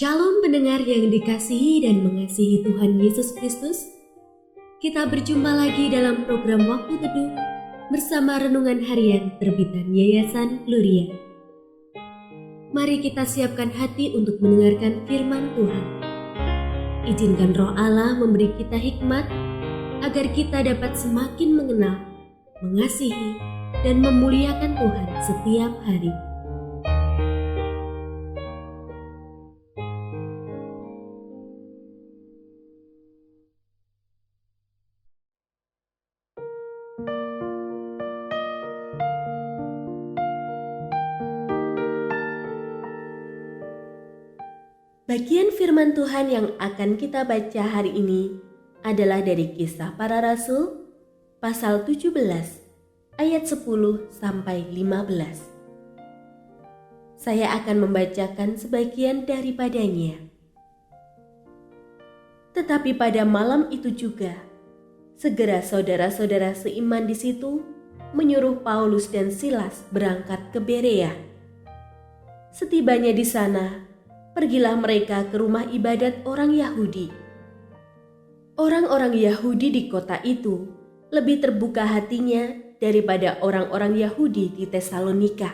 Shalom pendengar yang dikasihi dan mengasihi Tuhan Yesus Kristus. Kita berjumpa lagi dalam program Waktu Teduh bersama Renungan Harian terbitan Yayasan Gloria. Mari kita siapkan hati untuk mendengarkan firman Tuhan. Izinkan Roh Allah memberi kita hikmat agar kita dapat semakin mengenal, mengasihi, dan memuliakan Tuhan setiap hari. Bagian firman Tuhan yang akan kita baca hari ini adalah dari Kisah Para Rasul pasal 17 ayat 10 sampai 15. Saya akan membacakan sebagian daripadanya. Tetapi pada malam itu juga, segera saudara-saudara seiman di situ menyuruh Paulus dan Silas berangkat ke Berea. Setibanya di sana, pergilah mereka ke rumah ibadat orang Yahudi. Orang-orang Yahudi di kota itu lebih terbuka hatinya daripada orang-orang Yahudi di Tesalonika,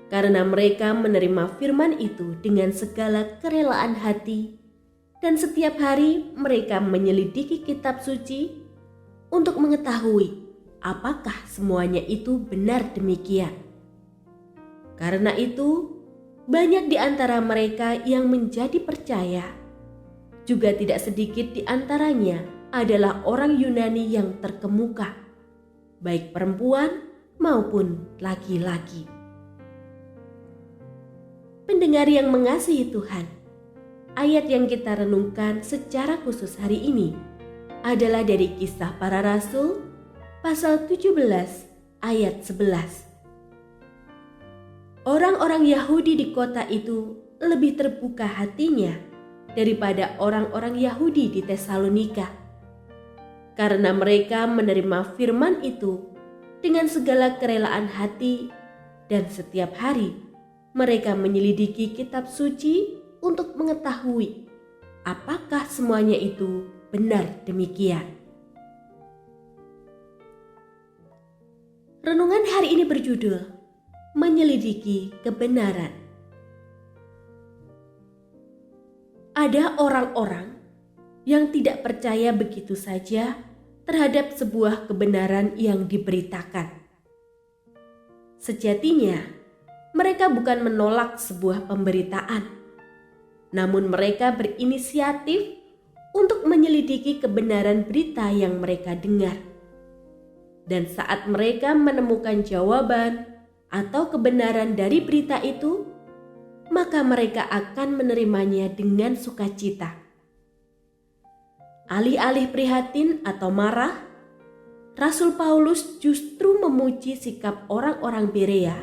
karena mereka menerima firman itu dengan segala kerelaan hati, dan setiap hari mereka menyelidiki kitab suci untuk mengetahui apakah semuanya itu benar demikian. Karena itu, banyak di antara mereka yang menjadi percaya. Juga tidak sedikit di antaranya adalah orang Yunani yang terkemuka, baik perempuan maupun laki-laki. Pendengar yang mengasihi Tuhan, ayat yang kita renungkan secara khusus hari ini adalah dari Kisah Para Rasul pasal 17 ayat 11. Orang-orang Yahudi di kota itu lebih terbuka hatinya daripada orang-orang Yahudi di Tesalonika, karena mereka menerima firman itu dengan segala kerelaan hati, dan setiap hari mereka menyelidiki kitab suci untuk mengetahui apakah semuanya itu benar demikian. Renungan hari ini berjudul Menyelidiki Kebenaran. Ada orang-orang yang tidak percaya begitu saja terhadap sebuah kebenaran yang diberitakan. Sejatinya, mereka bukan menolak sebuah pemberitaan, namun mereka berinisiatif untuk menyelidiki kebenaran berita yang mereka dengar. Dan saat mereka menemukan jawaban atau kebenaran dari berita itu, maka mereka akan menerimanya dengan sukacita. Alih-alih prihatin atau marah, Rasul Paulus justru memuji sikap orang-orang Berea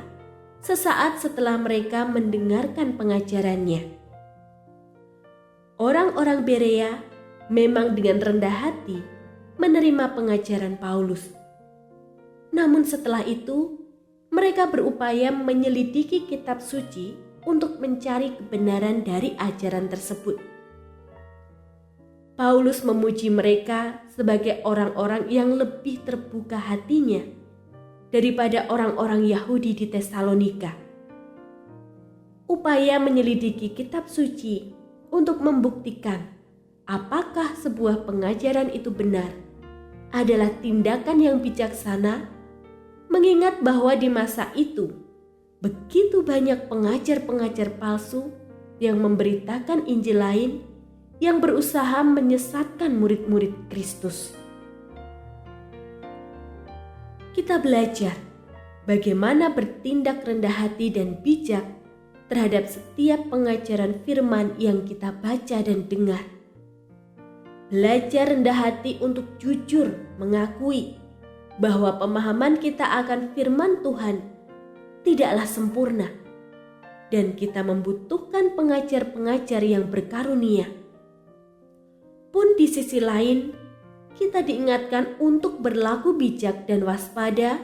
sesaat setelah mereka mendengarkan pengajarannya. Orang-orang Berea memang dengan rendah hati menerima pengajaran Paulus. Namun setelah itu, mereka berupaya menyelidiki kitab suci untuk mencari kebenaran dari ajaran tersebut. Paulus memuji mereka sebagai orang-orang yang lebih terbuka hatinya daripada orang-orang Yahudi di Tesalonika. Upaya menyelidiki kitab suci untuk membuktikan apakah sebuah pengajaran itu benar adalah tindakan yang bijaksana, mengingat bahwa di masa itu begitu banyak pengajar-pengajar palsu yang memberitakan Injil lain yang berusaha menyesatkan murid-murid Kristus. Kita belajar bagaimana bertindak rendah hati dan bijak terhadap setiap pengajaran firman yang kita baca dan dengar. Belajar rendah hati untuk jujur mengakui bahwa pemahaman kita akan firman Tuhan tidaklah sempurna, dan kita membutuhkan pengajar-pengajar yang berkarunia. Pun di sisi lain, kita diingatkan untuk berlaku bijak dan waspada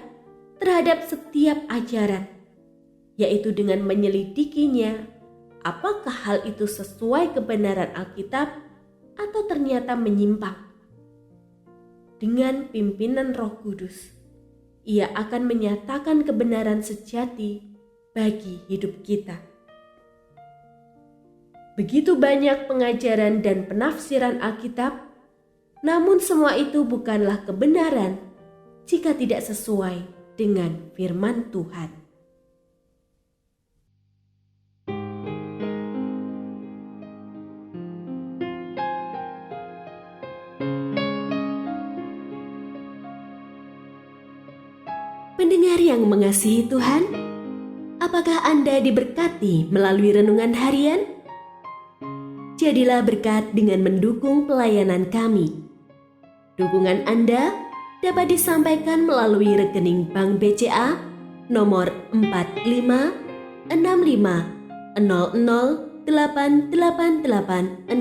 terhadap setiap ajaran, yaitu dengan menyelidikinya apakah hal itu sesuai kebenaran Alkitab atau ternyata menyimpang. Dengan pimpinan Roh Kudus, Ia akan menyatakan kebenaran sejati bagi hidup kita. Begitu banyak pengajaran dan penafsiran Alkitab, namun semua itu bukanlah kebenaran jika tidak sesuai dengan firman Tuhan. Pendengar yang mengasihi Tuhan, apakah Anda diberkati melalui renungan harian? Jadilah berkat dengan mendukung pelayanan kami. Dukungan Anda dapat disampaikan melalui rekening Bank BCA nomor 456500088880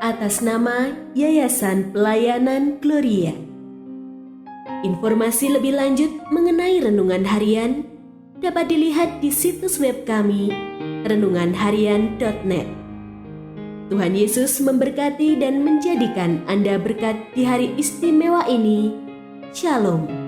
atas nama Yayasan Pelayanan Gloria. Informasi lebih lanjut mengenai renungan harian dapat dilihat di situs web kami renunganharian.net. Tuhan Yesus memberkati dan menjadikan Anda berkat di hari istimewa ini. Shalom.